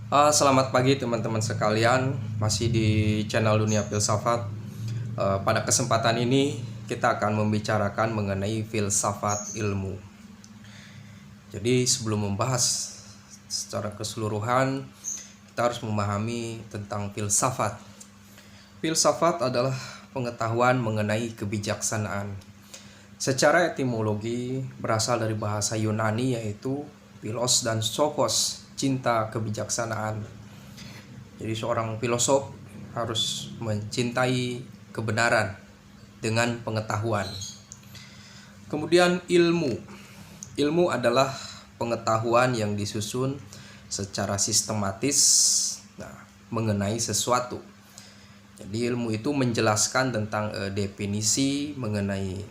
Selamat pagi teman-teman sekalian, masih di channel Dunia Filsafat. Pada kesempatan ini kita akan membicarakan mengenai filsafat ilmu. Jadi sebelum membahas secara keseluruhan, kita harus memahami tentang filsafat. Filsafat adalah pengetahuan mengenai kebijaksanaan. Secara etimologi berasal dari bahasa Yunani yaitu philos dan sophos, cinta kebijaksanaan. Jadi seorang filosof harus mencintai kebenaran dengan pengetahuan. Kemudian ilmu. Ilmu adalah pengetahuan yang disusun secara sistematis mengenai sesuatu. Jadi ilmu itu menjelaskan tentang definisi mengenai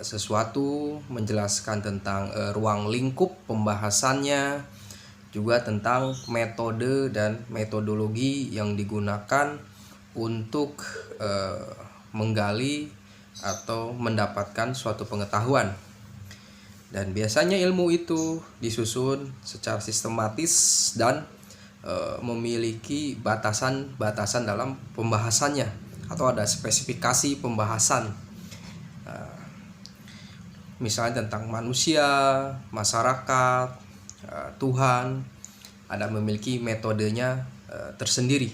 sesuatu, menjelaskan tentang ruang lingkup pembahasannya, juga tentang metode dan metodologi yang digunakan untuk menggali atau mendapatkan suatu pengetahuan. Dan biasanya ilmu itu disusun secara sistematis dan memiliki batasan-batasan dalam pembahasannya, atau ada spesifikasi pembahasan. Misalnya tentang manusia, masyarakat, Tuhan, ada memiliki metodenya tersendiri.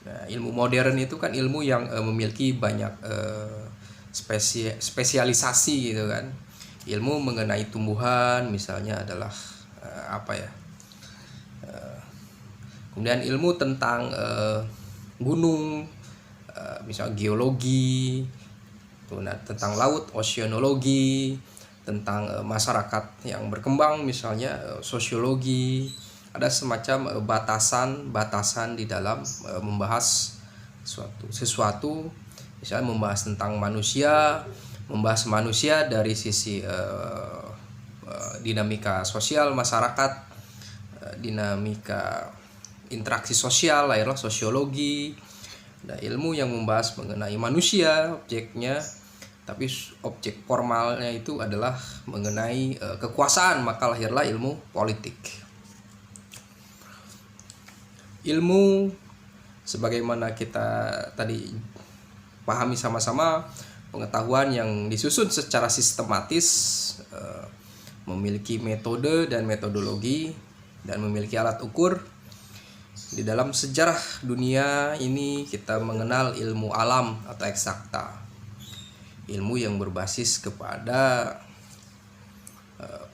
Nah, ilmu modern itu kan ilmu yang memiliki banyak spesialisasi gitu kan. Ilmu mengenai tumbuhan misalnya adalah kemudian ilmu tentang gunung, misal geologi, tentang laut, oceanologi, tentang masyarakat yang berkembang misalnya sosiologi. Ada semacam batasan-batasan di dalam membahas sesuatu, misalnya membahas tentang manusia, membahas manusia dari sisi dinamika sosial masyarakat, dinamika interaksi sosial, lahirlah sosiologi. Ada ilmu yang membahas mengenai manusia, objeknya, tapi objek formalnya itu adalah mengenai kekuasaan, maka lahirlah ilmu politik. Ilmu sebagaimana kita tadi pahami sama-sama, pengetahuan yang disusun secara sistematis, memiliki metode dan metodologi, dan memiliki alat ukur. Di dalam sejarah dunia ini kita mengenal ilmu alam atau eksakta, ilmu yang berbasis kepada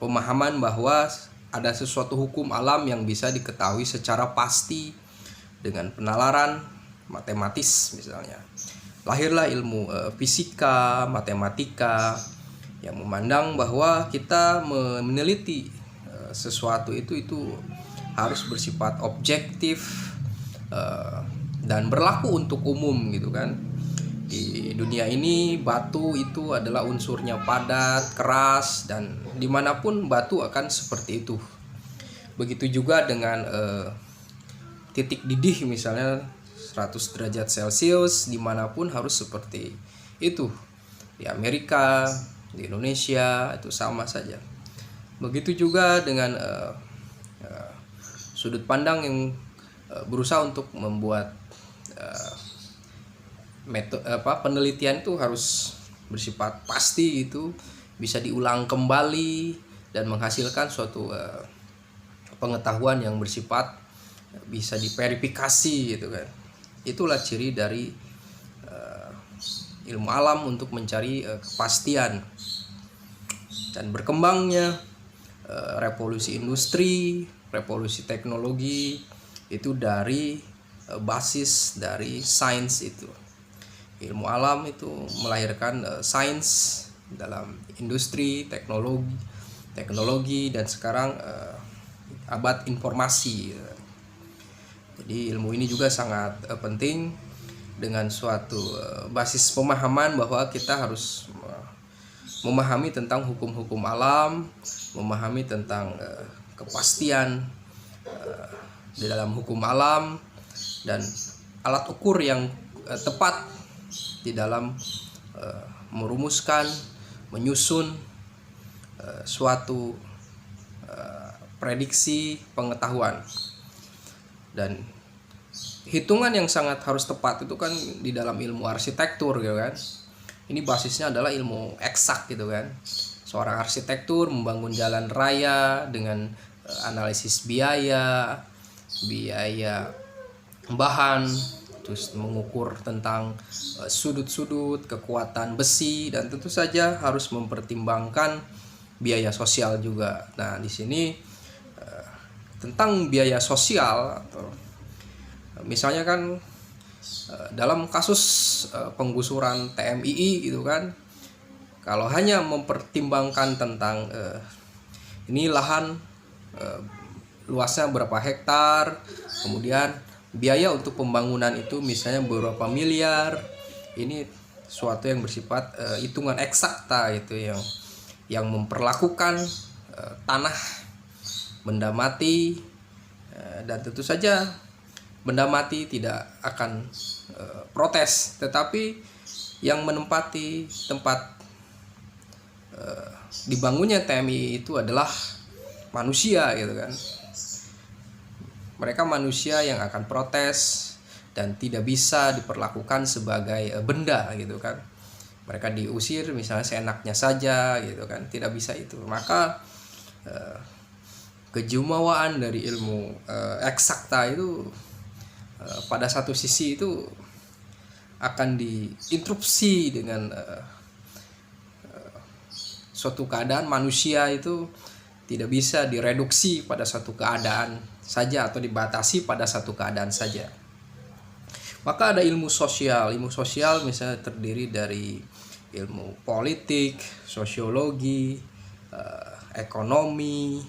pemahaman bahwa ada sesuatu hukum alam yang bisa diketahui secara pasti dengan penalaran matematis misalnya. Lahirlah ilmu fisika, matematika, yang memandang bahwa kita meneliti sesuatu itu harus bersifat objektif dan berlaku untuk umum gitu kan. Di dunia ini batu itu adalah unsurnya padat, keras, dan dimanapun batu akan seperti itu. Begitu juga dengan titik didih misalnya 100 derajat Celcius, dimanapun harus seperti itu. Di Amerika, di Indonesia itu sama saja. Begitu juga dengan sudut pandang yang berusaha untuk membuat penelitian itu harus bersifat pasti, itu bisa diulang kembali dan menghasilkan suatu pengetahuan yang bersifat bisa diverifikasi gitu kan. Itulah ciri dari ilmu alam untuk mencari kepastian. Dan berkembangnya revolusi industri, revolusi teknologi itu dari basis dari sains itu. Ilmu alam itu melahirkan sains dalam industri, teknologi dan sekarang abad informasi. Jadi ilmu ini juga sangat penting dengan suatu basis pemahaman bahwa kita harus memahami tentang hukum-hukum alam, memahami tentang kepastian di dalam hukum alam, dan alat ukur yang tepat di dalam merumuskan, menyusun suatu prediksi pengetahuan. Dan hitungan yang sangat harus tepat itu kan di dalam ilmu arsitektur gitu kan. Ini basisnya adalah ilmu eksak gitu kan. Seorang arsitektur membangun jalan raya dengan analisis biaya bahan, terus mengukur tentang sudut-sudut, kekuatan besi, dan tentu saja harus mempertimbangkan biaya sosial juga. Nah, di sini tentang biaya sosial, atau misalnya kan dalam kasus penggusuran TMII gitu kan, kalau hanya mempertimbangkan tentang ini lahan luasnya berapa hektar, kemudian biaya untuk pembangunan itu misalnya berapa miliar, ini suatu yang bersifat hitungan eksakta itu yang memperlakukan tanah, benda mati, dan tentu saja benda mati tidak akan protes, tetapi yang menempati tempat dibangunnya TMI itu adalah manusia gitu kan. Mereka manusia yang akan protes dan tidak bisa diperlakukan sebagai benda gitu kan. Mereka diusir misalnya seenaknya saja gitu kan, tidak bisa itu. Maka kejumawaan dari ilmu eksakta itu pada satu sisi itu akan diinterupsi dengan suatu keadaan. Manusia itu tidak bisa direduksi pada satu keadaan saja atau dibatasi pada satu keadaan saja. Maka ada ilmu sosial. Ilmu sosial misalnya terdiri dari ilmu politik, sosiologi, ekonomi,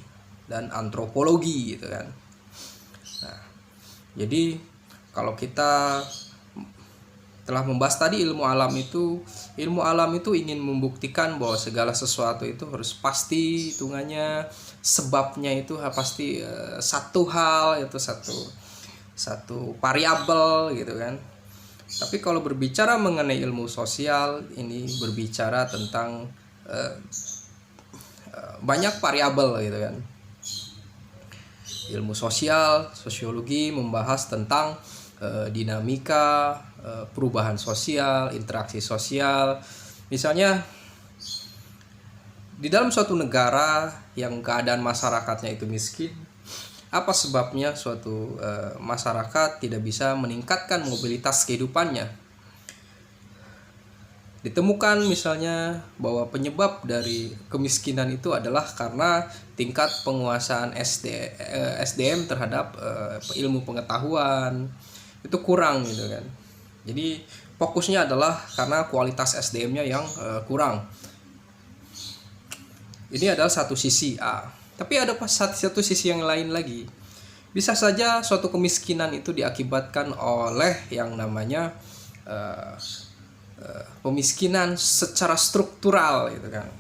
dan antropologi gitu kan. Nah, jadi kalau kita telah membahas tadi ilmu alam itu ingin membuktikan bahwa segala sesuatu itu harus pasti hitungannya, sebabnya itu pasti satu hal, itu satu variabel gitu kan. Tapi kalau berbicara mengenai ilmu sosial, ini berbicara tentang banyak variabel gitu kan. Ilmu sosial, sosiologi membahas tentang dinamika, perubahan sosial, interaksi sosial. Misalnya di dalam suatu negara yang keadaan masyarakatnya itu miskin, apa sebabnya suatu masyarakat tidak bisa meningkatkan mobilitas kehidupannya? Ditemukan misalnya bahwa penyebab dari kemiskinan itu adalah karena tingkat penguasaan SDM terhadap ilmu pengetahuan itu kurang gitu kan. Jadi fokusnya adalah karena kualitas SDM-nya yang kurang. Ini adalah satu sisi A. Tapi ada satu sisi yang lain lagi. Bisa saja suatu kemiskinan itu diakibatkan oleh yang namanya pemiskinan secara struktural gitu kan.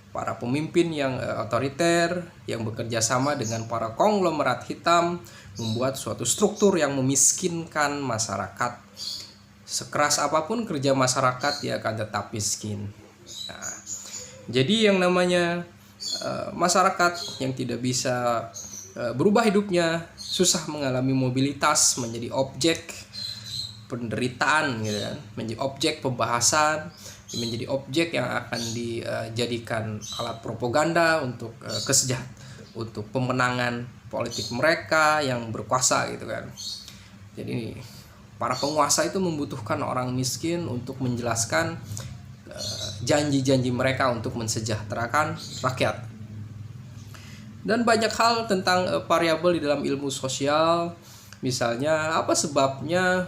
Para pemimpin yang otoriter yang bekerja sama dengan para konglomerat hitam membuat suatu struktur yang memiskinkan masyarakat. Sekeras apapun kerja masyarakat, dia akan tetap miskin. Nah, jadi yang namanya masyarakat yang tidak bisa berubah hidupnya, susah mengalami mobilitas, menjadi objek penderitaan gitu kan, menjadi objek pembahasan, menjadi objek yang akan dijadikan alat propaganda untuk untuk pemenangan politik mereka yang berkuasa gitu kan. Jadi para penguasa itu membutuhkan orang miskin untuk menjelaskan janji-janji mereka untuk mensejahterakan rakyat. Dan banyak hal tentang variabel di dalam ilmu sosial. Misalnya apa sebabnya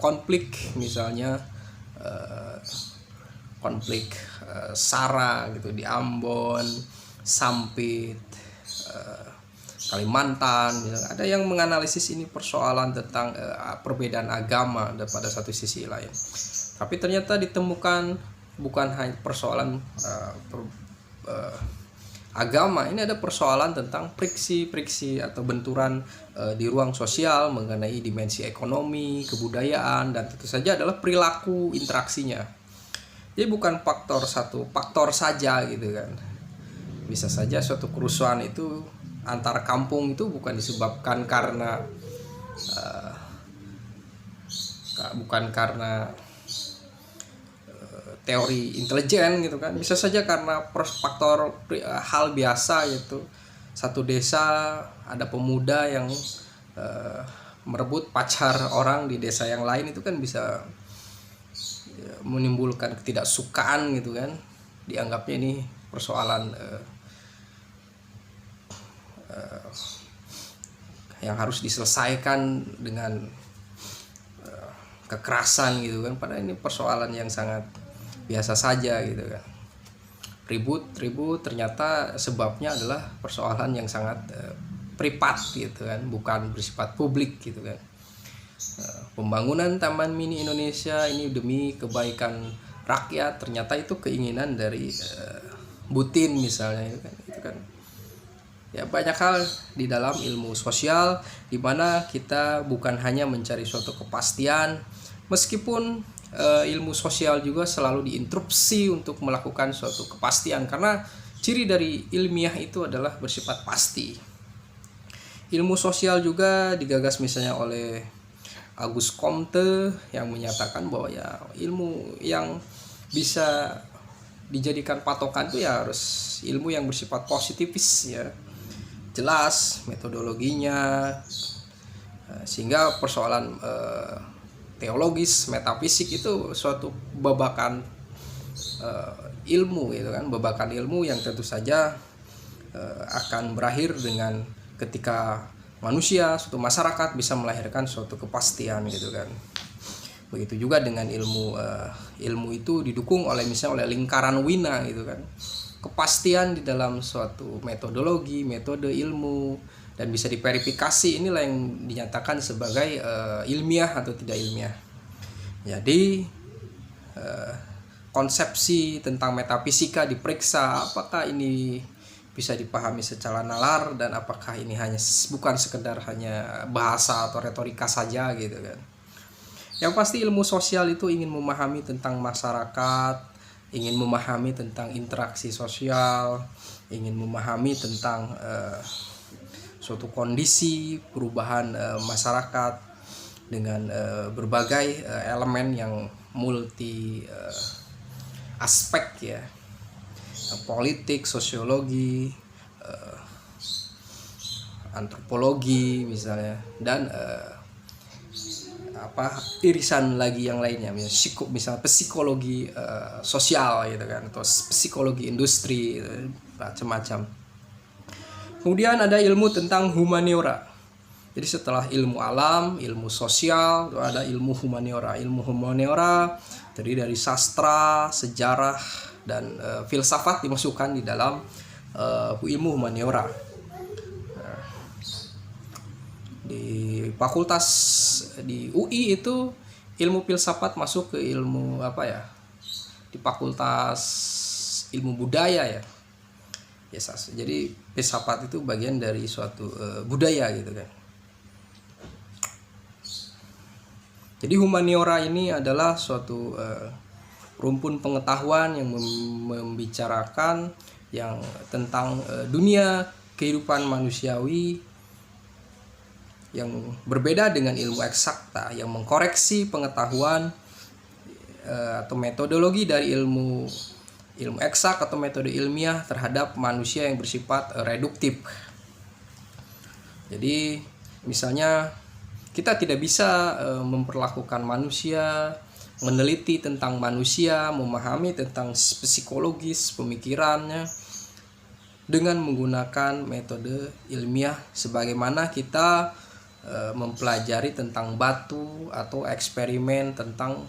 konflik, misalnya konflik SARA gitu di Ambon, Sampit, Kalimantan. Misalnya. Ada yang menganalisis ini persoalan tentang perbedaan agama pada satu sisi lain. Tapi ternyata ditemukan bukan hanya persoalan agama, ini ada persoalan tentang friksi atau benturan di ruang sosial mengenai dimensi ekonomi, kebudayaan, dan tentu saja adalah perilaku interaksinya. Jadi bukan faktor saja gitu kan. Bisa saja suatu kerusuhan itu antar kampung itu bukan disebabkan karena teori intelijen gitu kan, bisa saja karena faktor hal biasa gitu. Satu desa ada pemuda yang merebut pacar orang di desa yang lain, itu kan bisa menimbulkan ketidaksukaan gitu kan. Dianggapnya ini persoalan yang harus diselesaikan dengan kekerasan gitu kan, padahal ini persoalan yang sangat biasa saja gitu kan. Ribut ternyata sebabnya adalah persoalan yang sangat privat gitu kan, bukan bersifat publik gitu kan. Pembangunan Taman Mini Indonesia ini demi kebaikan rakyat, ternyata itu keinginan dari Putin misalnya itu kan. Ya, banyak hal di dalam ilmu sosial di mana kita bukan hanya mencari suatu kepastian, meskipun ilmu sosial juga selalu diinterupsi untuk melakukan suatu kepastian, karena ciri dari ilmiah itu adalah bersifat pasti. Ilmu sosial juga digagas misalnya oleh Auguste Comte yang menyatakan bahwa ya ilmu yang bisa dijadikan patokan itu ya harus ilmu yang bersifat positifis ya, jelas metodologinya, sehingga persoalan teologis, metafisik itu suatu babakan ilmu gitu kan, babakan ilmu yang tentu saja akan berakhir dengan ketika manusia, suatu masyarakat bisa melahirkan suatu kepastian gitu kan. Begitu juga dengan ilmu itu didukung oleh misalnya oleh lingkaran wina gitu kan, kepastian di dalam suatu metodologi, metode ilmu, dan bisa diverifikasi, inilah yang dinyatakan sebagai ilmiah atau tidak ilmiah. Jadi konsepsi tentang metafisika diperiksa apakah ini bisa dipahami secara nalar dan apakah ini bukan sekedar hanya bahasa atau retorika saja gitu kan. Yang pasti ilmu sosial itu ingin memahami tentang masyarakat, ingin memahami tentang interaksi sosial, ingin memahami tentang suatu kondisi perubahan masyarakat dengan berbagai elemen yang multi aspek ya, politik, sosiologi, antropologi misalnya, dan irisan lagi yang lainnya, misalnya psikologi sosial gitu kan, atau psikologi industri, macam-macam. Kemudian ada ilmu tentang humaniora. Jadi setelah ilmu alam, ilmu sosial, ada ilmu humaniora. Ilmu humaniora terdiri dari sastra, sejarah, dan filsafat dimasukkan di dalam ilmu humaniora. Di fakultas di UI itu ilmu filsafat masuk ke ilmu di fakultas ilmu budaya ya. Yes, jadi filsafat itu bagian dari suatu budaya gitu kan. Jadi humaniora ini adalah suatu rumpun pengetahuan yang membicarakan yang tentang dunia kehidupan manusiawi yang berbeda dengan ilmu eksakta yang mengkoreksi pengetahuan atau metodologi dari ilmu eksak atau metode ilmiah terhadap manusia yang bersifat reduktif. Jadi misalnya kita tidak bisa memperlakukan manusia, meneliti tentang manusia, memahami tentang psikologis pemikirannya dengan menggunakan metode ilmiah sebagaimana kita mempelajari tentang batu atau eksperimen tentang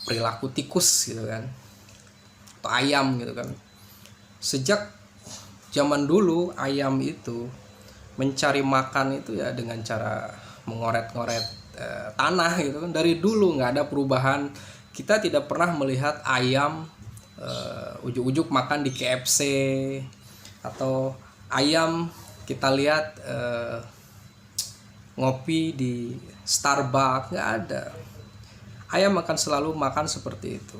perilaku tikus gitu kan, atau ayam gitu kan. Sejak zaman dulu ayam itu mencari makan itu ya dengan cara mengoret-ngoret tanah gitu kan. Dari dulu nggak ada perubahan. Kita tidak pernah melihat ayam ujuk-ujuk makan di KFC, atau ayam kita lihat ngopi di Starbucks, nggak ada. Ayam akan selalu makan seperti itu,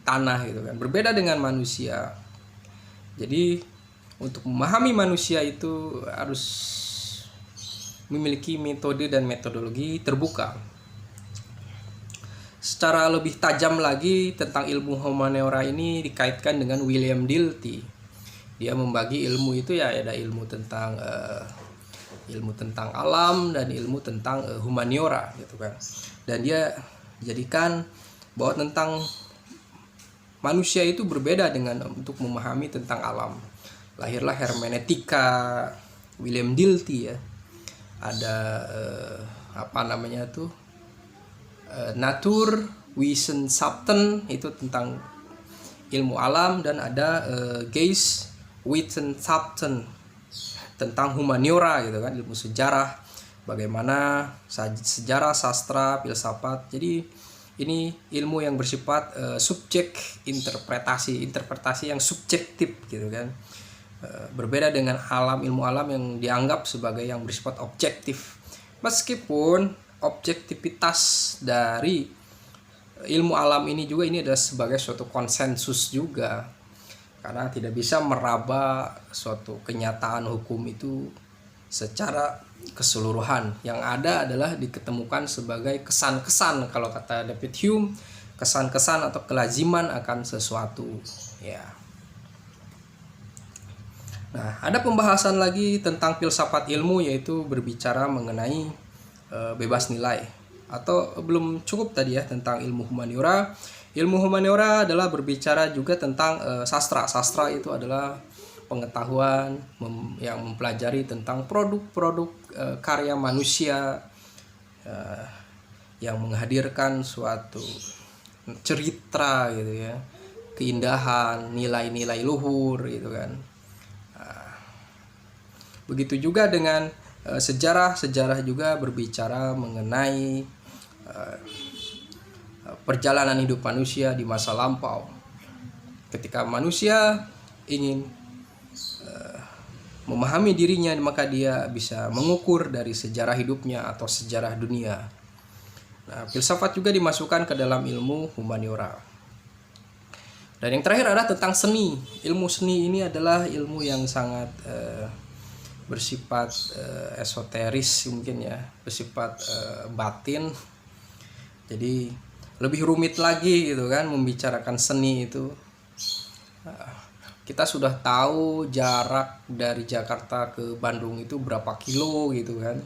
tanah gitu kan. Berbeda dengan manusia. Jadi untuk memahami manusia itu harus memiliki metode dan metodologi terbuka. Secara lebih tajam lagi tentang ilmu humaniora ini dikaitkan dengan William Dilthey. Dia membagi ilmu itu ya ada ilmu tentang alam dan ilmu tentang humaniora gitu kan. Dan dia jadikan bahwa tentang manusia itu berbeda dengan untuk memahami tentang alam. Lahirlah hermeneutika William Dilthey ya. Ada Naturwissenschaften itu tentang ilmu alam, dan ada Geisteswissenschaften tentang humaniora gitu kan, ilmu sejarah, bagaimana sejarah, sastra, filsafat. Jadi ini ilmu yang bersifat subjek interpretasi yang subjektif gitu kan. Berbeda dengan ilmu alam yang dianggap sebagai yang bersifat objektif. Meskipun objektivitas dari ilmu alam ini juga ini adalah sebagai suatu konsensus juga, karena tidak bisa meraba suatu kenyataan hukum itu secara keseluruhan. Yang ada adalah diketemukan sebagai kesan-kesan, kalau kata David Hume, kesan-kesan atau kelaziman akan sesuatu ya. Nah, ada pembahasan lagi tentang filsafat ilmu, yaitu berbicara mengenai bebas nilai. Atau belum cukup tadi ya tentang ilmu humaniora. Ilmu humaniora adalah berbicara juga tentang sastra. Sastra itu adalah pengetahuan yang mempelajari tentang produk-produk karya manusia yang menghadirkan suatu cerita gitu ya, keindahan, nilai-nilai luhur gitu kan. Begitu juga dengan sejarah juga berbicara mengenai perjalanan hidup manusia di masa lampau. Ketika manusia ingin memahami dirinya, maka dia bisa mengukur dari sejarah hidupnya atau sejarah dunia. Nah, filsafat juga dimasukkan ke dalam ilmu humaniora. Dan yang terakhir adalah tentang seni. Ilmu seni ini adalah ilmu yang sangat bersifat esoteris mungkin ya, bersifat batin. Jadi lebih rumit lagi gitu kan membicarakan seni itu. Kita sudah tahu jarak dari Jakarta ke Bandung itu berapa kilo gitu kan.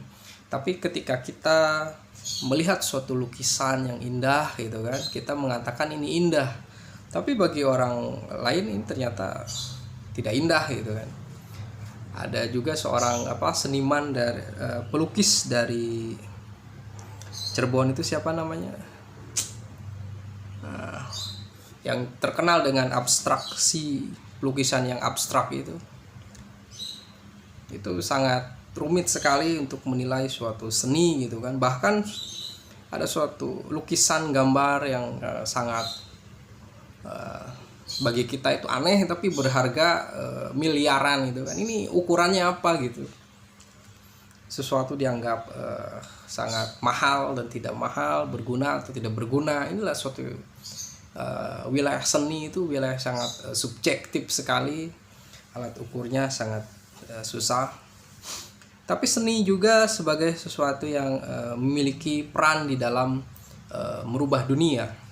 Tapi ketika kita melihat suatu lukisan yang indah gitu kan, kita mengatakan ini indah. Tapi bagi orang lain ini ternyata tidak indah gitu kan. Ada juga seorang seniman dari pelukis dari Cirebon itu siapa namanya? Yang terkenal dengan abstraksi, lukisan yang abstrak itu sangat rumit sekali untuk menilai suatu seni gitu kan. Bahkan ada suatu lukisan gambar yang sangat bagi kita itu aneh tapi berharga miliaran gitu kan. Ini ukurannya apa gitu? Sesuatu dianggap sangat mahal dan tidak mahal, berguna atau tidak berguna. Inilah suatu wilayah seni, itu wilayah sangat subjektif sekali. Alat ukurnya sangat susah. Tapi seni juga sebagai sesuatu yang memiliki peran di dalam merubah dunia.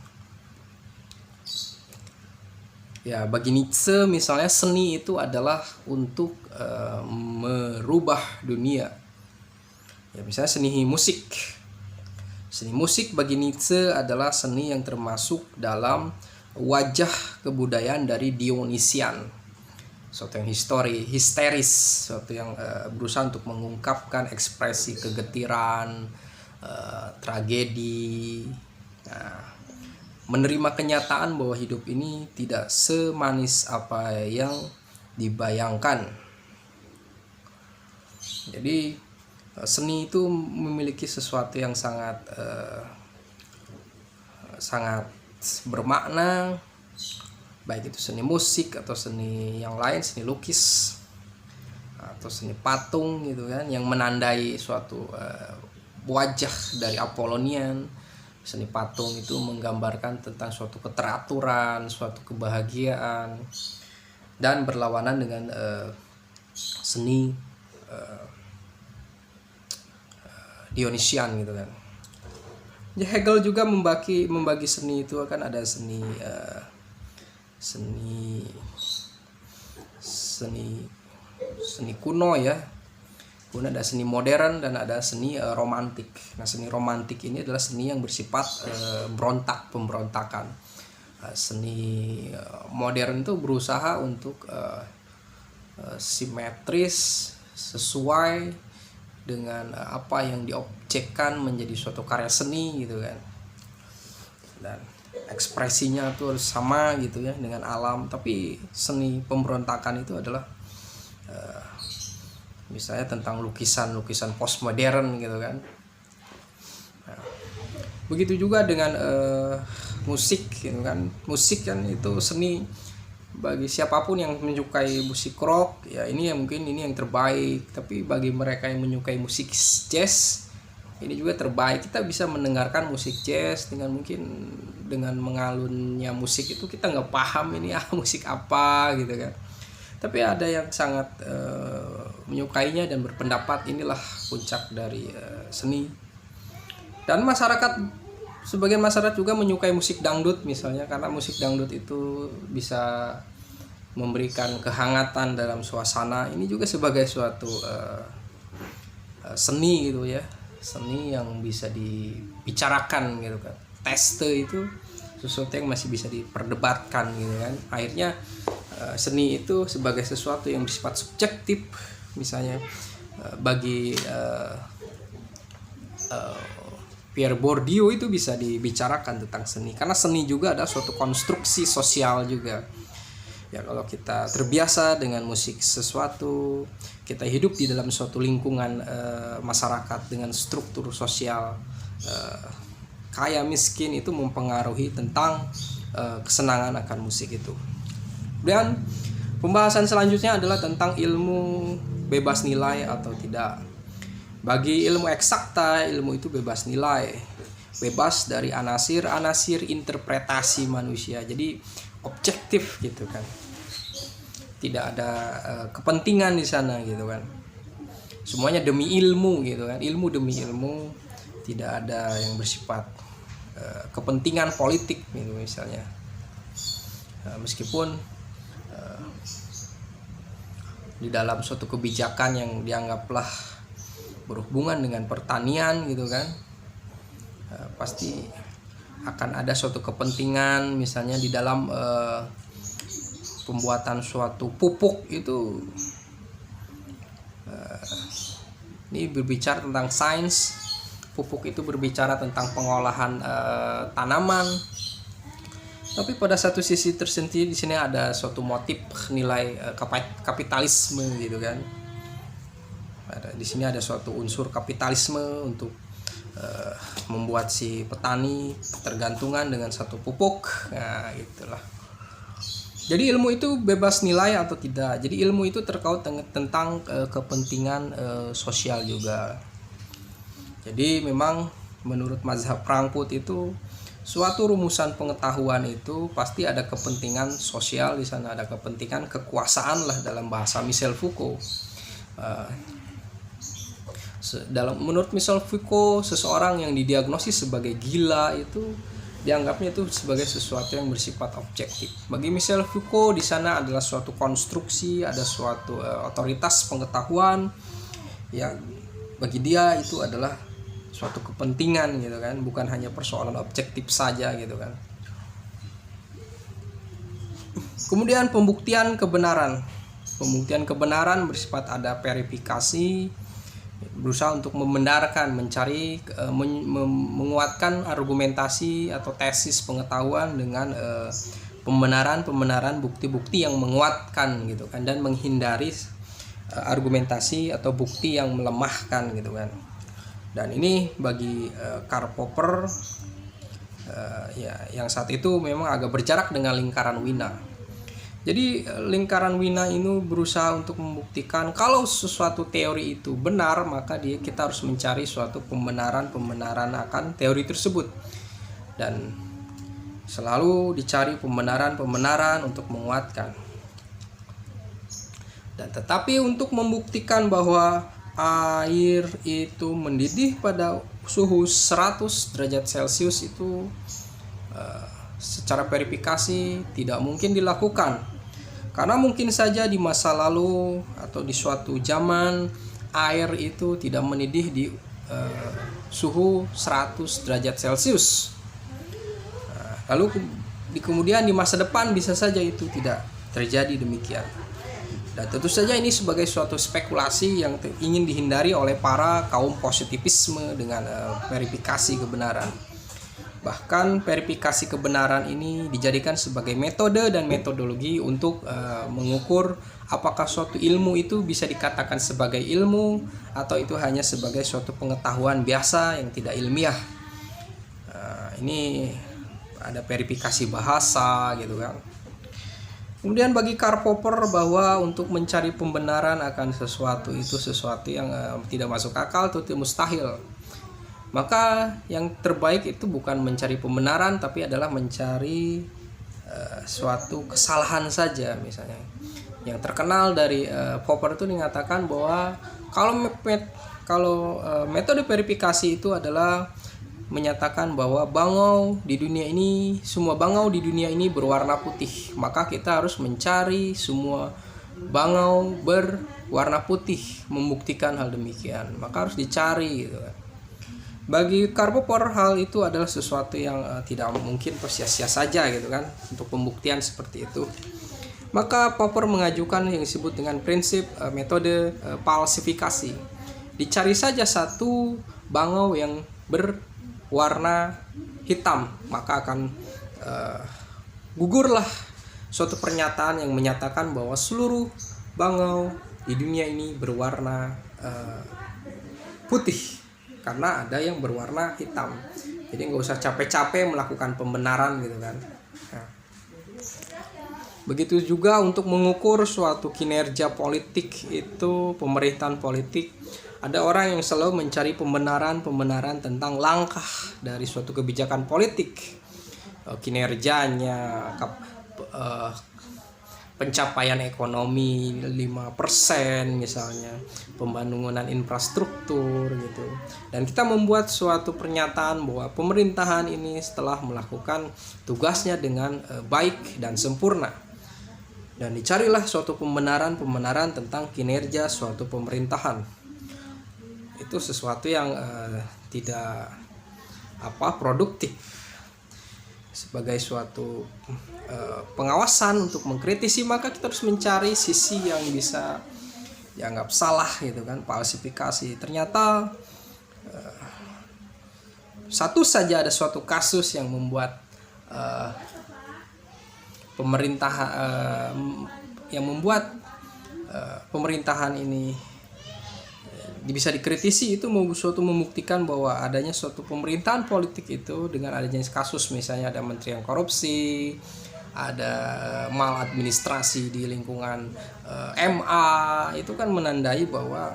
Ya, bagi Nietzsche misalnya seni itu adalah untuk merubah dunia. Ya, misalnya seni musik. Seni musik bagi Nietzsche adalah seni yang termasuk dalam wajah kebudayaan dari Dionysian. Suatu yang histeris, suatu yang berusaha untuk mengungkapkan ekspresi kegetiran, tragedi. Nah, menerima kenyataan bahwa hidup ini tidak semanis apa yang dibayangkan. Jadi seni itu memiliki sesuatu yang sangat bermakna, baik itu seni musik atau seni yang lain, seni lukis atau seni patung gitu kan, yang menandai suatu wajah dari Apollonian. Seni patung itu menggambarkan tentang suatu keteraturan, suatu kebahagiaan. dan berlawanan dengan seni Dionysian gitu kan. Ya, Hegel juga membagi seni itu akan ada seni kuno ya. Kemudian ada seni modern dan ada seni romantik. Nah, seni romantik ini adalah seni yang bersifat pemberontakan. Seni modern itu berusaha untuk simetris, sesuai dengan apa yang diobjekkan menjadi suatu karya seni gitu kan. Dan ekspresinya tuh harus sama gitu ya dengan alam. Tapi seni pemberontakan itu adalah misalnya tentang lukisan postmodern gitu kan. Nah, begitu juga dengan musik gitu kan. Musik kan itu seni bagi siapapun yang menyukai musik rock ya, ini yang mungkin ini yang terbaik. Tapi bagi mereka yang menyukai musik jazz, ini juga terbaik. Kita bisa mendengarkan musik jazz dengan mengalunnya musik itu kita nggak paham ini musik apa gitu kan. Tapi ada yang sangat menyukainya dan berpendapat inilah puncak dari seni. Dan sebagian masyarakat juga menyukai musik dangdut misalnya, karena musik dangdut itu bisa memberikan kehangatan dalam suasana. Ini juga sebagai suatu seni gitu ya, seni yang bisa dibicarakan gitu kan. Taste itu sesuatu yang masih bisa diperdebatkan gitu kan. Akhirnya seni itu sebagai sesuatu yang bersifat subjektif. Misalnya bagi Pierre Bourdieu itu bisa dibicarakan tentang seni, karena seni juga ada suatu konstruksi sosial juga. Ya, kalau kita terbiasa dengan musik sesuatu, kita hidup di dalam suatu lingkungan masyarakat dengan struktur sosial kaya miskin, itu mempengaruhi tentang kesenangan akan musik itu. Dan pembahasan selanjutnya adalah tentang ilmu bebas nilai atau tidak. Bagi ilmu eksakta, ilmu itu bebas nilai, bebas dari anasir interpretasi manusia. Jadi objektif gitu kan. Tidak ada kepentingan di sana gitu kan. Semuanya demi ilmu gitu kan. Ilmu demi ilmu, tidak ada yang bersifat kepentingan politik gitu misalnya. Meskipun di dalam suatu kebijakan yang dianggaplah berhubungan dengan pertanian gitu kan, pasti akan ada suatu kepentingan. Misalnya di dalam pembuatan suatu pupuk itu, ini berbicara tentang sains. Pupuk itu berbicara tentang pengolahan tanaman. Tapi pada satu sisi tersendiri di sini ada suatu motif nilai kapitalisme gitu kan. Di sini ada suatu unsur kapitalisme untuk membuat si petani tergantungan dengan satu pupuk. Nah, itulah. Jadi ilmu itu bebas nilai atau tidak. Jadi ilmu itu terkait tentang kepentingan sosial juga. Jadi memang menurut mazhab Frankfurt itu, suatu rumusan pengetahuan itu pasti ada kepentingan sosial di sana, ada kepentingan kekuasaan lah dalam bahasa Michel Foucault. Menurut Michel Foucault, seseorang yang didiagnosis sebagai gila itu dianggapnya itu sebagai sesuatu yang bersifat objektif. Bagi Michel Foucault di sana adalah suatu konstruksi, ada suatu otoritas pengetahuan yang bagi dia itu adalah suatu kepentingan gitu kan, bukan hanya persoalan objektif saja gitu kan. Kemudian pembuktian kebenaran. Pembuktian kebenaran bersifat ada verifikasi, berusaha untuk membenarkan, mencari, menguatkan argumentasi atau tesis pengetahuan dengan pembenaran bukti-bukti yang menguatkan gitu kan, dan menghindari argumentasi atau bukti yang melemahkan gitu kan. Dan ini bagi Karl Popper yang saat itu memang agak berjarak dengan lingkaran Wina. Jadi lingkaran Wina ini berusaha untuk membuktikan kalau sesuatu teori itu benar, maka kita harus mencari suatu pembenaran akan teori tersebut. Dan selalu dicari pembenaran untuk menguatkan. Dan tetapi untuk membuktikan bahwa air itu mendidih pada suhu 100 derajat Celcius itu secara verifikasi tidak mungkin dilakukan. Karena mungkin saja di masa lalu atau di suatu zaman air itu tidak mendidih di suhu 100 derajat Celcius. Lalu kemudian di masa depan bisa saja itu tidak terjadi demikian. Dan tentu saja ini sebagai suatu spekulasi yang ingin dihindari oleh para kaum positivisme dengan verifikasi kebenaran. Bahkan verifikasi kebenaran ini dijadikan sebagai metode dan metodologi untuk mengukur apakah suatu ilmu itu bisa dikatakan sebagai ilmu atau itu hanya sebagai suatu pengetahuan biasa yang tidak ilmiah. Ini ada verifikasi bahasa gitu kan. Kemudian bagi Karl Popper bahwa untuk mencari pembenaran akan sesuatu itu sesuatu yang tidak masuk akal atau mustahil. Maka yang terbaik itu bukan mencari pembenaran tapi adalah mencari suatu kesalahan saja misalnya. Yang terkenal dari Popper itu mengatakan bahwa kalau metode verifikasi itu adalah menyatakan bahwa semua bangau di dunia ini berwarna putih, maka kita harus mencari semua bangau berwarna putih, membuktikan hal demikian, maka harus dicari gitu kan. Bagi Karl Popper hal itu adalah sesuatu yang tidak mungkin sia-sia saja gitu kan untuk pembuktian seperti itu. Maka Popper mengajukan yang disebut dengan prinsip metode falsifikasi. Dicari saja satu bangau yang berwarna hitam, maka akan gugurlah suatu pernyataan yang menyatakan bahwa seluruh bangau di dunia ini berwarna putih karena ada yang berwarna hitam. Jadi nggak usah capek-capek melakukan pembenaran gitu kan. Nah, begitu juga untuk mengukur suatu kinerja politik itu pemerintahan politik. Ada orang yang selalu mencari pembenaran tentang langkah dari suatu kebijakan politik, kinerjanya, pencapaian ekonomi 5% misalnya, pembangunan infrastruktur gitu. Dan kita membuat suatu pernyataan bahwa pemerintahan ini setelah melakukan tugasnya dengan baik dan sempurna. Dan dicarilah suatu pembenaran tentang kinerja suatu pemerintahan. Itu sesuatu yang tidak produktif. Sebagai suatu pengawasan untuk mengkritisi, maka kita harus mencari sisi yang bisa dianggap salah gitu kan, falsifikasi. Ternyata satu saja ada suatu kasus yang membuat pemerintahan ini bisa dikritisi. Itu suatu membuktikan bahwa adanya suatu pemerintahan politik itu dengan adanya kasus, misalnya ada menteri yang korupsi, ada maladministrasi di lingkungan MA, itu kan menandai bahwa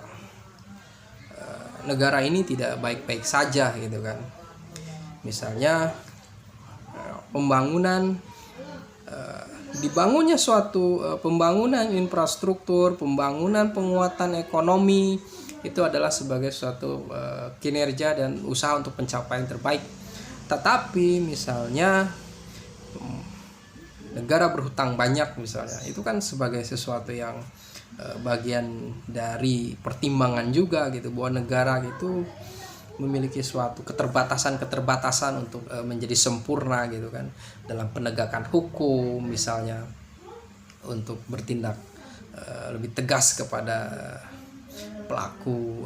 negara ini tidak baik-baik saja gitu kan. Misalnya dibangunnya suatu pembangunan infrastruktur, pembangunan penguatan ekonomi itu adalah sebagai suatu kinerja dan usaha untuk pencapaian terbaik. Tetapi misalnya negara berhutang banyak misalnya, itu kan sebagai sesuatu yang bagian dari pertimbangan juga gitu, bahwa negara itu memiliki suatu keterbatasan untuk menjadi sempurna gitu kan dalam penegakan hukum misalnya, untuk bertindak lebih tegas kepada pelaku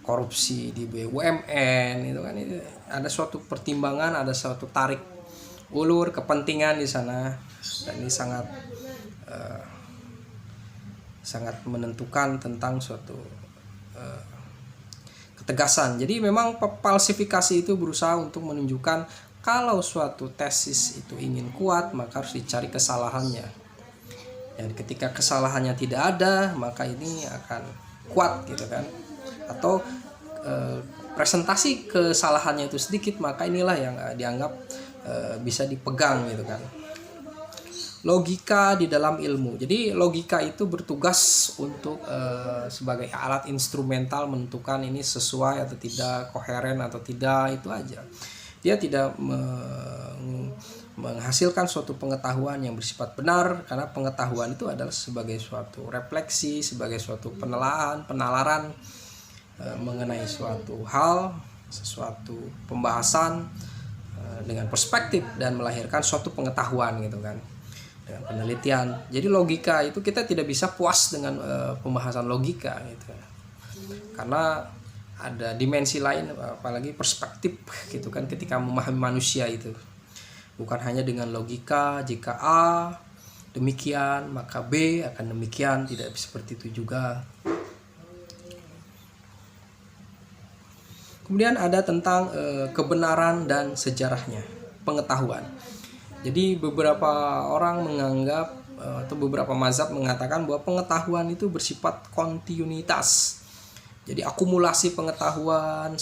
korupsi di BUMN itu kan. Itu ada suatu pertimbangan, ada suatu tarik ulur kepentingan di sana, dan ini sangat menentukan tentang suatu ketegasan. Jadi memang falsifikasi itu berusaha untuk menunjukkan kalau suatu tesis itu ingin kuat, maka harus dicari kesalahannya. Dan ketika kesalahannya tidak ada, maka ini akan kuat gitu kan. Atau presentasi kesalahannya itu sedikit, maka inilah yang dianggap bisa dipegang gitu kan. logika di dalam ilmu. Jadi logika itu bertugas untuk sebagai alat instrumental menentukan ini sesuai atau tidak, koheren atau tidak, itu aja. Dia tidak menghasilkan suatu pengetahuan yang bersifat benar, karena pengetahuan itu adalah sebagai suatu refleksi, sebagai suatu penalaran mengenai suatu hal, sesuatu pembahasan dengan perspektif dan melahirkan suatu pengetahuan gitu kan, dengan penelitian. Jadi logika itu kita tidak bisa puas dengan pembahasan logika gitu, karena ada dimensi lain, apalagi perspektif gitu kan, ketika memahami manusia itu bukan hanya dengan logika, jika A demikian maka B akan demikian, tidak seperti itu juga. Kemudian ada tentang kebenaran dan sejarahnya pengetahuan. Jadi beberapa orang menganggap atau beberapa mazhab mengatakan bahwa pengetahuan itu bersifat kontinuitas. Jadi akumulasi pengetahuan,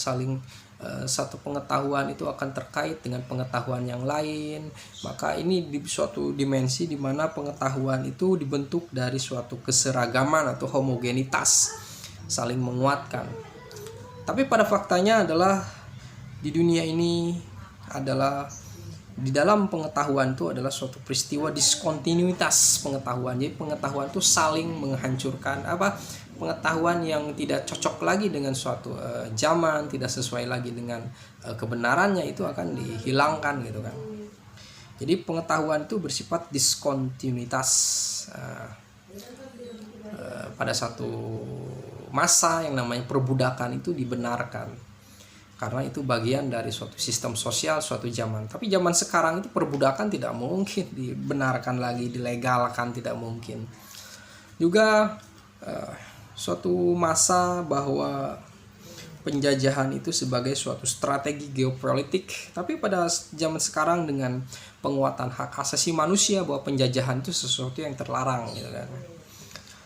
satu pengetahuan itu akan terkait dengan pengetahuan yang lain. Maka ini di suatu dimensi di mana pengetahuan itu dibentuk dari suatu keseragaman atau homogenitas, saling menguatkan. Tapi pada faktanya adalah di dunia ini adalah di dalam pengetahuan itu adalah suatu peristiwa diskontinuitas pengetahuan. Jadi pengetahuan itu saling menghancurkan, pengetahuan yang tidak cocok lagi dengan suatu zaman, tidak sesuai lagi dengan kebenarannya, itu akan dihilangkan gitu kan. Jadi pengetahuan itu bersifat diskontinuitas. Pada satu masa yang namanya perbudakan itu dibenarkan, karena itu bagian dari suatu sistem sosial suatu zaman. Tapi zaman sekarang itu perbudakan tidak mungkin dibenarkan lagi, dilegalkan, tidak mungkin. Juga suatu masa bahwa penjajahan itu sebagai suatu strategi geopolitik, tapi pada zaman sekarang dengan penguatan hak asasi manusia, bahwa penjajahan itu sesuatu yang terlarang gitu kan.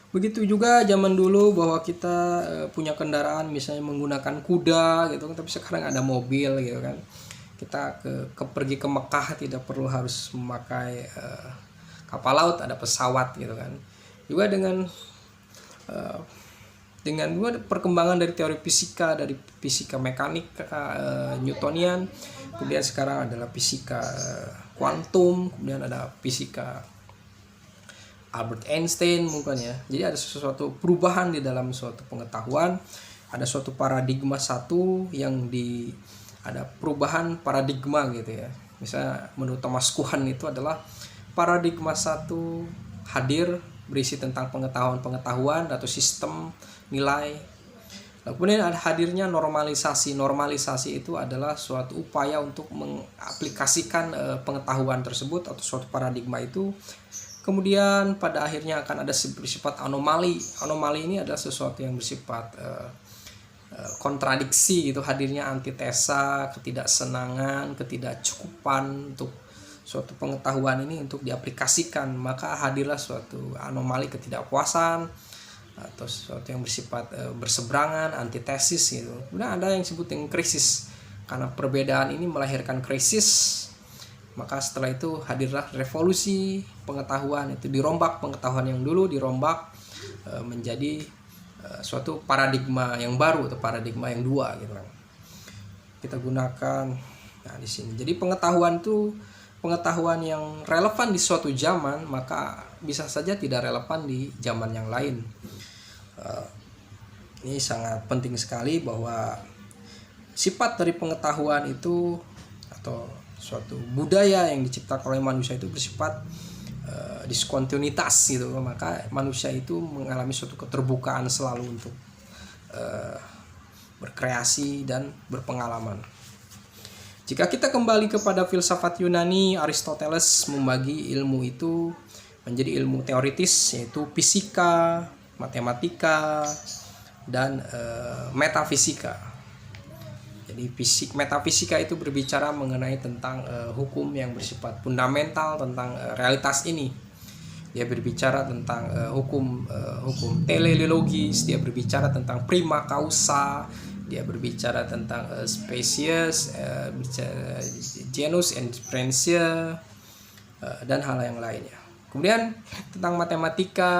Begitu juga zaman dulu bahwa kita punya kendaraan misalnya menggunakan kuda gitu kan, tapi sekarang ada mobil gitu kan. Kita pergi ke Mekah tidak perlu harus memakai kapal laut, ada pesawat gitu kan. Juga dengan perkembangan dari teori fisika, dari fisika mekanik Newtonian, kemudian sekarang adalah fisika kuantum, kemudian ada fisika Albert Einstein mungkin ya. Jadi ada sesuatu perubahan di dalam suatu pengetahuan, ada suatu paradigma satu yang ada perubahan paradigma gitu ya. Misalnya menurut Thomas Kuhn itu adalah paradigma satu hadir berisi tentang pengetahuan atau sistem nilai. Lalu kemudian ada hadirnya normalisasi. Normalisasi itu adalah suatu upaya untuk mengaplikasikan pengetahuan tersebut atau suatu paradigma itu. Kemudian pada akhirnya akan ada bersifat anomali. Anomali ini adalah sesuatu yang bersifat kontradiksi gitu, hadirnya antitesa, ketidaksenangan, ketidakcukupan untuk suatu pengetahuan ini untuk diaplikasikan. Maka hadirlah suatu anomali, ketidakpuasan atau sesuatu yang bersifat berseberangan, antitesis gitu. Kemudian ada yang disebut dengan krisis. Karena perbedaan ini melahirkan krisis, maka setelah itu hadirlah revolusi pengetahuan, itu dirombak pengetahuan yang dulu, dirombak menjadi suatu paradigma yang baru atau paradigma yang dua gitu kan. Kita gunakan di sini. Jadi pengetahuan itu pengetahuan yang relevan di suatu zaman, maka bisa saja tidak relevan di zaman yang lain. Ini sangat penting sekali bahwa sifat dari pengetahuan itu atau suatu budaya yang diciptakan oleh manusia itu bersifat diskontinuitas gitu. Maka manusia itu mengalami suatu keterbukaan selalu untuk berkreasi dan berpengalaman. Jika kita kembali kepada filsafat Yunani, Aristoteles membagi ilmu itu menjadi ilmu teoritis, yaitu fisika, matematika, dan metafisika. Jadi metafisika itu berbicara mengenai tentang hukum yang bersifat fundamental tentang realitas ini. Dia berbicara tentang hukum teleologis, dia berbicara tentang prima causa, dia berbicara tentang species, genus and differentia, dan hal yang lainnya. Kemudian tentang matematika,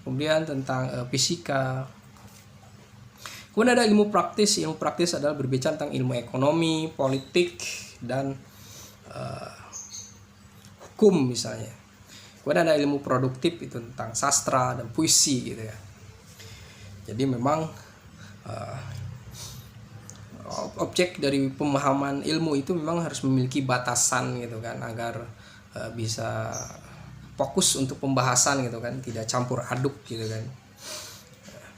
kemudian tentang fisika. Kemudian ada ilmu praktis. Ilmu praktis adalah berbicara tentang ilmu ekonomi, politik, dan hukum misalnya. Kemudian ada ilmu produktif, itu tentang sastra dan puisi gitu ya. Jadi memang objek dari pemahaman ilmu itu memang harus memiliki batasan gitu kan, agar bisa fokus untuk pembahasan gitu kan, tidak campur aduk gitu kan.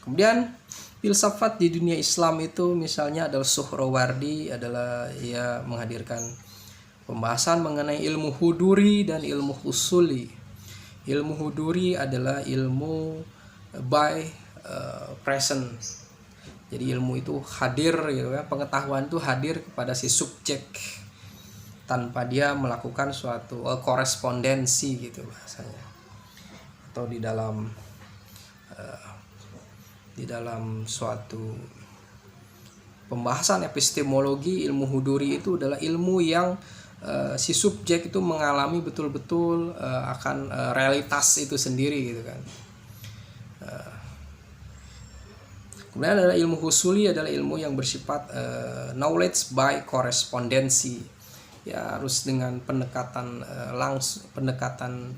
Kemudian filsafat di dunia Islam itu misalnya adalah Suhrawardi, adalah ia menghadirkan pembahasan mengenai ilmu huduri dan ilmu usuli. Ilmu huduri adalah ilmu by present. Jadi ilmu itu hadir gitu ya, pengetahuan itu hadir kepada si subjek tanpa dia melakukan suatu korespondensi gitu bahasanya. Atau di dalam suatu pembahasan epistemologi, ilmu huduri itu adalah ilmu yang si subjek itu mengalami betul-betul akan realitas itu sendiri gitu kan. Kemudian ada ilmu husuli, adalah ilmu yang bersifat knowledge by korespondensi. Ya harus dengan pendekatan langsung, pendekatan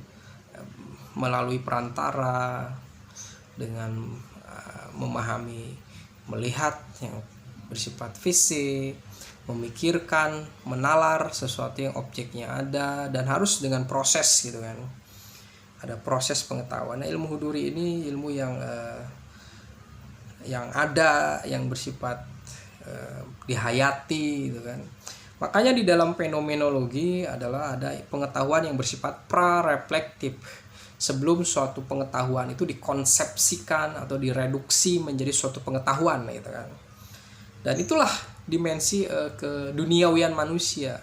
melalui perantara, dengan memahami, melihat yang bersifat fisik, memikirkan, menalar sesuatu yang objeknya ada, dan harus dengan proses gitu kan. Ada proses pengetahuan. Nah, ilmu huduri ini ilmu yang ada, yang bersifat dihayati gitu kan. Makanya di dalam fenomenologi adalah ada pengetahuan yang bersifat pra-reflektif. Sebelum suatu pengetahuan itu dikonsepsikan atau direduksi menjadi suatu pengetahuan gitu kan. Dan itulah dimensi keduniawian manusia.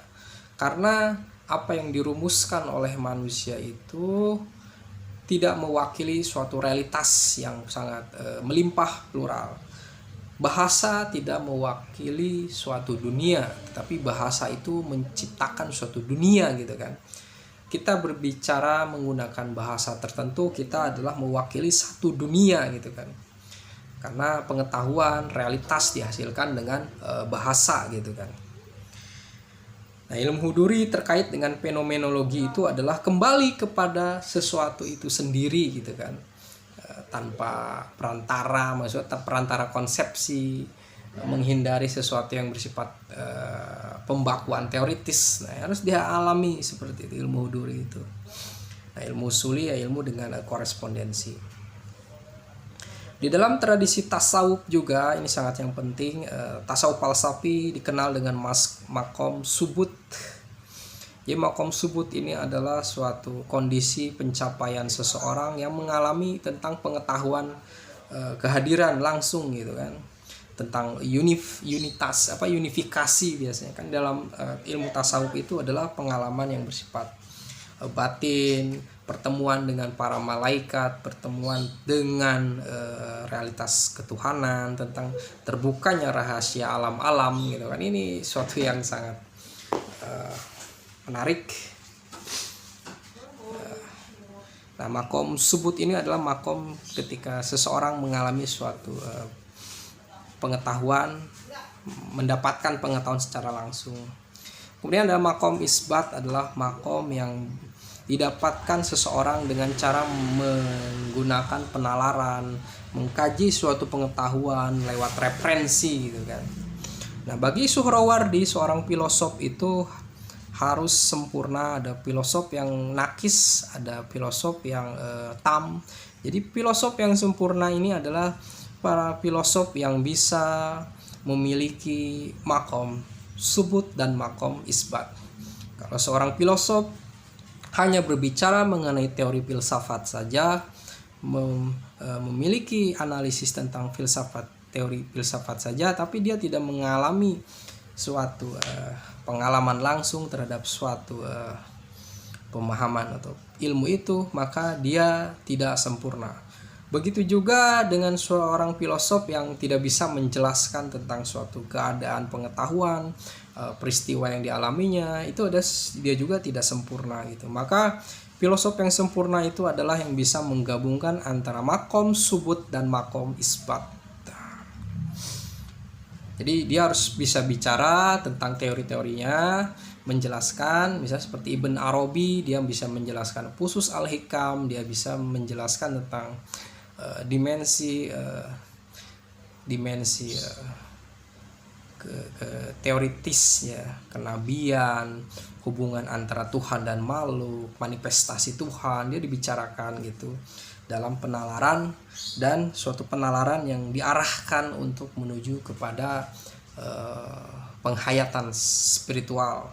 Karena apa yang dirumuskan oleh manusia itu tidak mewakili suatu realitas yang sangat melimpah plural. Bahasa tidak mewakili suatu dunia, tapi bahasa itu menciptakan suatu dunia gitu kan. Kita berbicara menggunakan bahasa tertentu, kita adalah mewakili satu dunia gitu kan. Karena pengetahuan, realitas dihasilkan dengan bahasa gitu kan. Nah, ilmu huduri terkait dengan fenomenologi itu adalah kembali kepada sesuatu itu sendiri gitu kan. Tanpa perantara, maksudnya perantara konsepsi, menghindari sesuatu yang bersifat pembakuan teoritis. Nah, harus dia alami seperti itu ilmu huduri itu. Nah, ilmu usuli ya ilmu dengan korespondensi. Di dalam tradisi tasawuf juga ini sangat yang penting, tasawuf falsafi dikenal dengan makom subut. Jadi makom subut ini adalah suatu kondisi pencapaian seseorang yang mengalami tentang pengetahuan kehadiran langsung gitu kan, tentang unifikasi biasanya kan dalam ilmu tasawuf itu adalah pengalaman yang bersifat batin, pertemuan dengan para malaikat, pertemuan dengan realitas ketuhanan, tentang terbukanya rahasia alam-alam gitu kan. Ini suatu yang sangat menarik. Nah, makom subut ini adalah makom ketika seseorang mengalami suatu pengetahuan, mendapatkan pengetahuan secara langsung. Kemudian ada makom isbat, adalah makom yang didapatkan seseorang dengan cara menggunakan penalaran, mengkaji suatu pengetahuan lewat referensi gitu kan. Nah, bagi Suhrawardi, seorang filosof itu harus sempurna. Ada filosof yang nakis, ada filosof yang tam. Jadi filosof yang sempurna ini adalah para filosof yang bisa memiliki makom subut dan makom isbat. Kalau seorang filosof hanya berbicara mengenai teori filsafat saja, memiliki analisis tentang teori filsafat saja, tapi dia tidak mengalami suatu pengalaman langsung terhadap suatu pemahaman atau ilmu itu, maka dia tidak sempurna. Begitu juga dengan seorang filosof yang tidak bisa menjelaskan tentang suatu keadaan pengetahuan, peristiwa yang dialaminya, itu dia juga tidak sempurna gitu. Maka Filosof yang sempurna itu adalah yang bisa menggabungkan antara makom subut dan makom isbat. Jadi dia harus bisa bicara tentang teori-teorinya, menjelaskan, misalnya seperti Ibn Arabi, dia bisa menjelaskan Fusus al-Hikam, dia bisa menjelaskan tentang dimensi teoritis ya, kenabian, hubungan antara Tuhan dan makhluk, manifestasi Tuhan, dia dibicarakan gitu dalam penalaran, dan suatu penalaran yang diarahkan untuk menuju kepada penghayatan spiritual.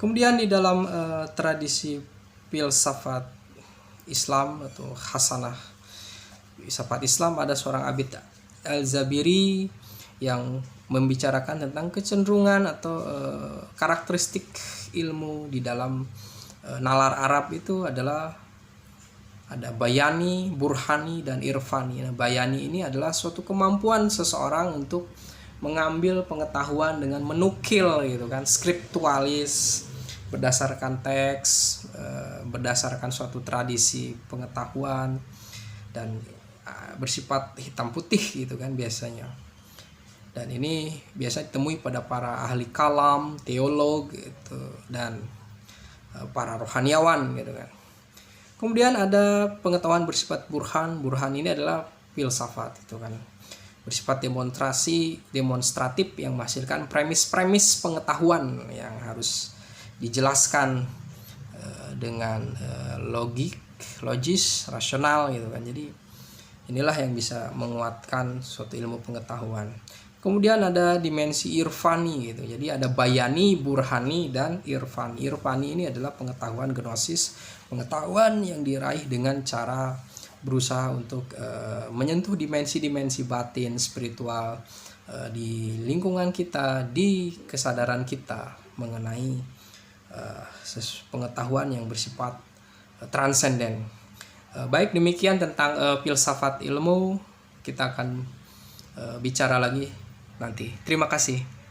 Kemudian di dalam tradisi filsafat Islam atau Hasanah filsafat Islam, ada seorang Abid Al-Zabiri yang membicarakan tentang kecenderungan atau karakteristik ilmu di dalam nalar Arab itu adalah ada bayani, burhani, dan irfani. Nah, bayani ini adalah suatu kemampuan seseorang untuk mengambil pengetahuan dengan menukil gitu kan, skriptualis, berdasarkan teks, berdasarkan suatu tradisi pengetahuan, dan bersifat hitam putih gitu kan biasanya. Dan ini biasa ditemui pada para ahli kalam, teolog gitu, dan para rohaniawan gitu kan. Kemudian ada pengetahuan bersifat burhan. Burhan ini adalah filsafat itu kan, bersifat demonstratif yang menghasilkan premis-premis pengetahuan yang harus dijelaskan dengan logis, rasional gitu kan. Jadi inilah yang bisa menguatkan suatu ilmu pengetahuan. Kemudian ada dimensi irfani gitu. Jadi ada bayani, burhani, dan irfani. Irfani ini adalah pengetahuan gnosis, pengetahuan yang diraih dengan cara berusaha untuk menyentuh dimensi-dimensi batin spiritual di lingkungan kita, di kesadaran kita mengenai pengetahuan yang bersifat transenden. Baik, demikian tentang filsafat ilmu. Kita akan bicara lagi nanti. Terima kasih.